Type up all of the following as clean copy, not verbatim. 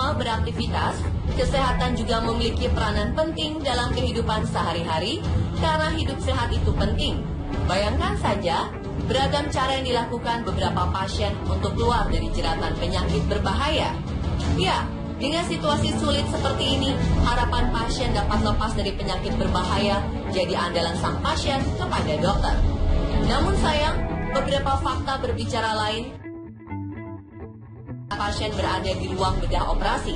normal beraktivitas, kesehatan juga memiliki peranan penting dalam kehidupan sehari-hari karena hidup sehat itu penting. Bayangkan saja, beragam cara yang dilakukan beberapa pasien untuk keluar dari jeratan penyakit berbahaya. Ya, dengan situasi sulit seperti ini, harapan pasien dapat lepas dari penyakit berbahaya jadi andalan sang pasien kepada dokter. Namun sayang, beberapa fakta berbicara lain. Pasien berada di ruang bedah operasi.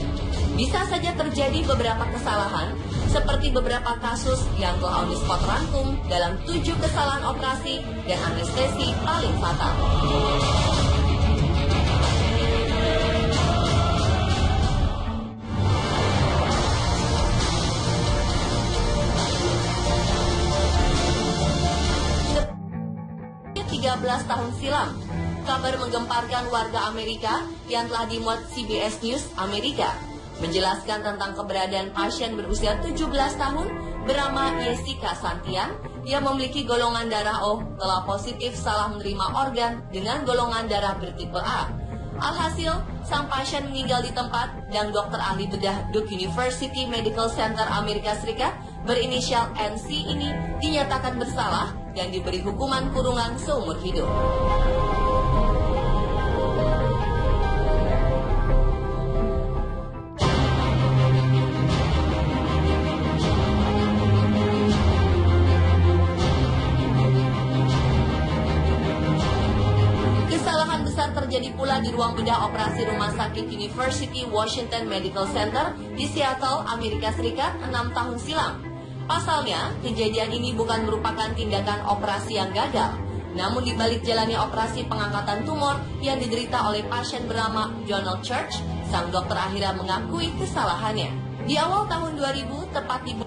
Bisa saja terjadi beberapa kesalahan, seperti beberapa kasus yang telah on the spot rangkum dalam 7 kesalahan operasi dan anestesi paling fatal. Belas tahun silam, kabar menggemparkan warga Amerika yang telah dimuat CBS News Amerika menjelaskan tentang keberadaan pasien berusia 17 tahun bernama Jessica Santian yang memiliki golongan darah O telah positif salah menerima organ dengan golongan darah bertipe A. Alhasil, sang pasien meninggal di tempat dan dokter ahli bedah Duke University Medical Center Amerika Serikat berinisial NC ini dinyatakan bersalah dan diberi hukuman kurungan seumur hidup. Kesalahan besar terjadi pula di ruang bedah operasi Rumah Sakit University Washington Medical Center di Seattle, Amerika Serikat 6 tahun silam. Pasalnya, kejadian ini bukan merupakan tindakan operasi yang gagal, namun di balik jalannya operasi pengangkatan tumor yang diderita oleh pasien bernama Donald Church, sang dokter akhirnya mengakui kesalahannya. Di awal tahun 2000, tepat di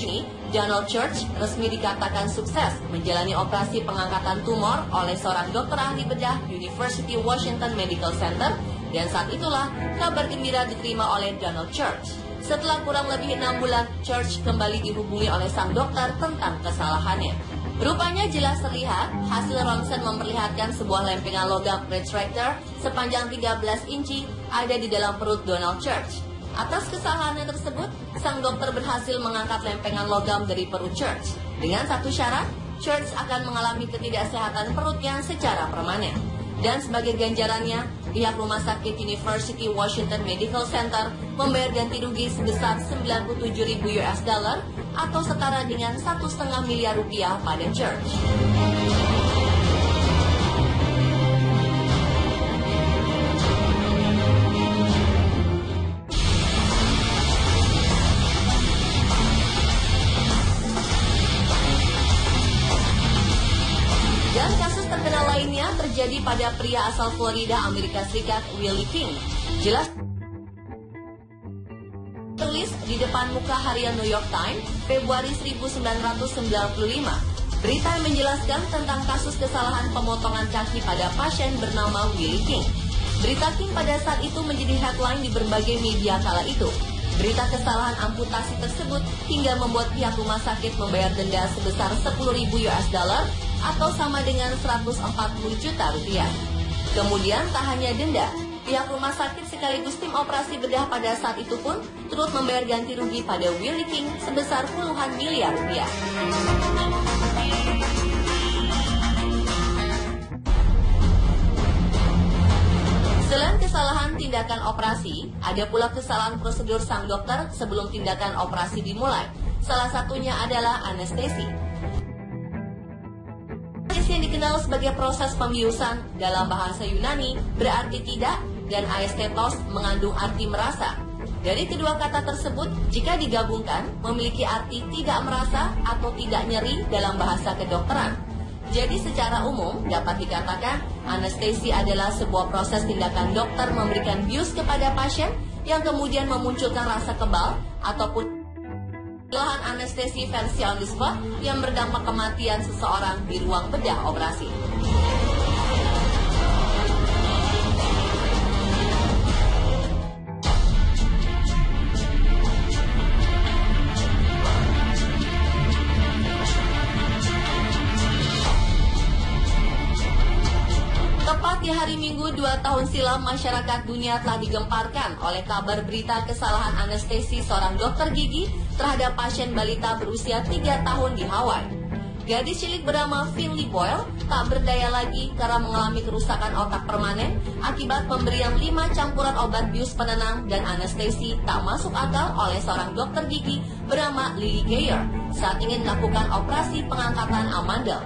ini, Donald Church resmi dikatakan sukses menjalani operasi pengangkatan tumor oleh seorang dokter ahli bedah University Washington Medical Center, dan saat itulah kabar gembira diterima oleh Donald Church. Setelah kurang lebih 6 bulan, Church kembali dihubungi oleh sang dokter tentang kesalahannya. Rupanya jelas terlihat, hasil ronsen memperlihatkan sebuah lempengan logam retractor sepanjang 13 inci ada di dalam perut Donald Church. Atas kesalahannya tersebut, sang dokter berhasil mengangkat lempengan logam dari perut Church. Dengan satu syarat, Church akan mengalami ketidaksehatan perutnya secara permanen. Dan sebagai ganjarannya, pihak Rumah Sakit University Washington Medical Center membayar ganti rugi sebesar 97.000 US dollar atau setara dengan 1,5 miliar rupiah pada Church. Dan kasus terkenal lainnya terjadi pada pria asal Florida, Amerika Serikat, Willie King. Jelas tertulis di depan muka harian New York Times, Februari 1995. Berita yang menjelaskan tentang kasus kesalahan pemotongan kaki pada pasien bernama Willie King. Berita King pada saat itu menjadi headline di berbagai media kala itu. Berita kesalahan amputasi tersebut hingga membuat pihak rumah sakit membayar denda sebesar 10.000 US dollar atau sama dengan 140 juta rupiah. Kemudian tak hanya denda, pihak rumah sakit sekaligus tim operasi bedah pada saat itu pun turut membayar ganti rugi pada Willie King sebesar puluhan miliar rupiah. Selain kesalahan tindakan operasi, ada pula kesalahan prosedur sang dokter sebelum tindakan operasi dimulai. Salah satunya adalah anestesi. Anestesi yang dikenal sebagai proses pembiusan dalam bahasa Yunani berarti tidak, dan aesthetos mengandung arti merasa. Dari kedua kata tersebut, jika digabungkan, memiliki arti tidak merasa atau tidak nyeri dalam bahasa kedokteran. Jadi secara umum dapat dikatakan anestesi adalah sebuah proses tindakan dokter memberikan bius kepada pasien yang kemudian memunculkan rasa kebal ataupun lahan anestesi versi on the spot yang berdampak kematian seseorang di ruang bedah operasi. Tepat Tepat di hari Minggu 2 tahun silam, masyarakat dunia telah digemparkan oleh kabar berita kesalahan anestesi seorang dokter gigi terhadap pasien balita berusia 3 tahun di Hawaii. Gadis cilik bernama Finley Boyle tak berdaya lagi karena mengalami kerusakan otak permanen akibat pemberian 5 campuran obat bius penenang dan anestesi tak masuk akal oleh seorang dokter gigi bernama Lily Geyer saat ingin melakukan operasi pengangkatan amandel.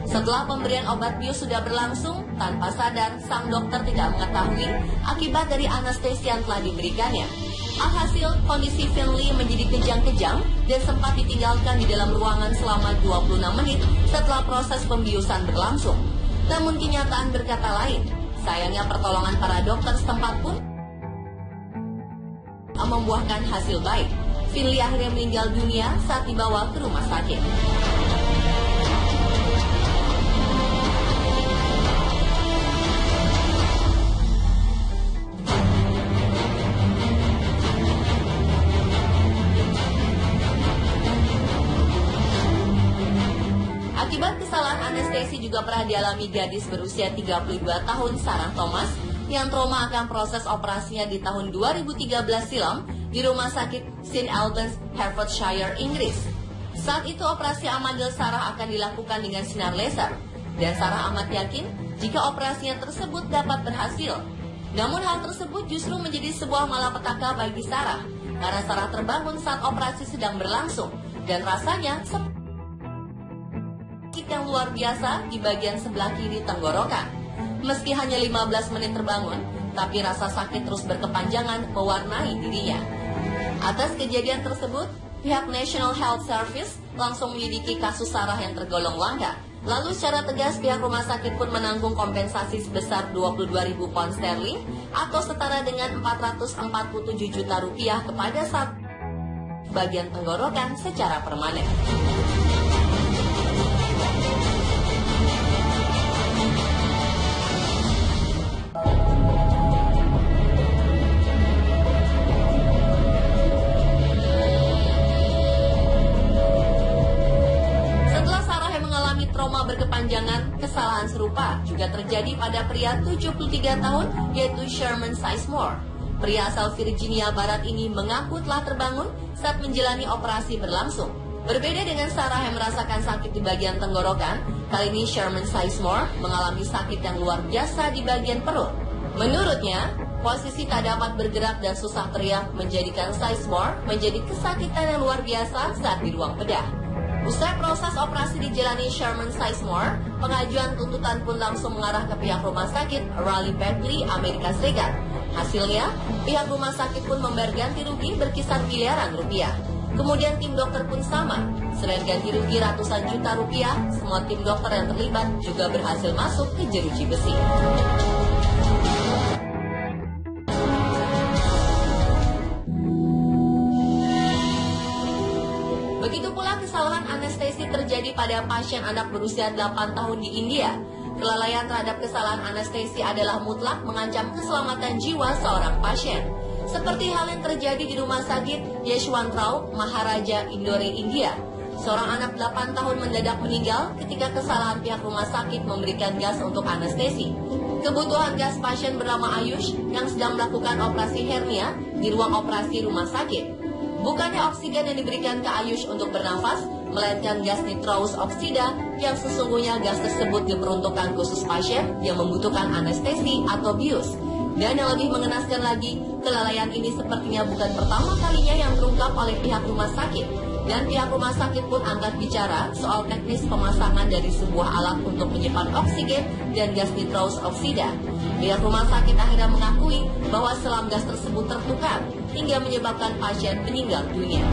Setelah pemberian obat bius sudah berlangsung, tanpa sadar sang dokter tidak mengetahui akibat dari anestesi yang telah diberikannya. Alhasil, kondisi Finley menjadi kejang-kejang dan sempat ditinggalkan di dalam ruangan selama 26 menit setelah proses pembiusan berlangsung. Namun kenyataan berkata lain. Sayangnya pertolongan para dokter setempat pun membuahkan hasil baik. Finley akhirnya meninggal dunia saat dibawa ke rumah sakit. Akibat kesalahan anestesi juga pernah dialami gadis berusia 32 tahun Sarah Thomas yang trauma akan proses operasinya di tahun 2013 silam di rumah sakit St. Albans, Hertfordshire, Inggris. Saat itu operasi amandel Sarah akan dilakukan dengan sinar laser dan Sarah amat yakin jika operasinya tersebut dapat berhasil. Namun hal tersebut justru menjadi sebuah malapetaka bagi Sarah karena Sarah terbangun saat operasi sedang berlangsung dan rasanya yang luar biasa di bagian sebelah kiri tenggorokan. Meski hanya 15 menit terbangun, tapi rasa sakit terus berkepanjangan mewarnai dirinya. Atas kejadian tersebut, pihak National Health Service langsung menyelidiki kasus Sarah yang tergolong langka. Lalu secara tegas pihak rumah sakit pun menanggung kompensasi sebesar 22.000 pound sterling atau setara dengan 447 juta rupiah kepada saat bagian tenggorokan secara permanen. Trauma berkepanjangan, kesalahan serupa juga terjadi pada pria 73 tahun yaitu Sherman Sizemore. Pria asal Virginia Barat ini mengaku telah terbangun saat menjalani operasi berlangsung. Berbeda dengan Sarah yang merasakan sakit di bagian tenggorokan, kali ini Sherman Sizemore mengalami sakit yang luar biasa di bagian perut. Menurutnya, posisi tak dapat bergerak dan susah teriak menjadikan Sizemore menjadi kesakitan yang luar biasa saat di ruang bedah. Usai proses operasi dijalani Sherman Sizemore, pengajuan tuntutan pun langsung mengarah ke pihak rumah sakit Raleigh Berkeley, Amerika Serikat. Hasilnya, pihak rumah sakit pun membayar ganti rugi berkisar miliaran rupiah. Kemudian tim dokter pun sama. Selain ganti rugi ratusan juta rupiah, semua tim dokter yang terlibat juga berhasil masuk ke jeruji besi. Begitu pula kesalahan anestesi terjadi pada pasien anak berusia 8 tahun di India. Kelalaian terhadap kesalahan anestesi adalah mutlak mengancam keselamatan jiwa seorang pasien. Seperti hal yang terjadi di rumah sakit Yeshwantrao, Maharaja, Indore, India. Seorang anak 8 tahun mendadak meninggal ketika kesalahan pihak rumah sakit memberikan gas untuk anestesi. Kebutuhan gas pasien bernama Ayush yang sedang melakukan operasi hernia di ruang operasi rumah sakit. Bukannya oksigen yang diberikan ke Ayush untuk bernafas, melainkan gas nitrous oksida yang sesungguhnya gas tersebut diperuntukkan khusus pasien yang membutuhkan anestesi atau bius. Dan yang lebih mengenaskan lagi, kelalaian ini sepertinya bukan pertama kalinya yang terungkap oleh pihak rumah sakit. Dan pihak rumah sakit pun angkat bicara soal teknis pemasangan dari sebuah alat untuk menyimpan oksigen dan gas nitrous oksida. Pihak rumah sakit akhirnya mengakui bahwa selang gas tersebut tertukar hingga menyebabkan pasien meninggal dunia.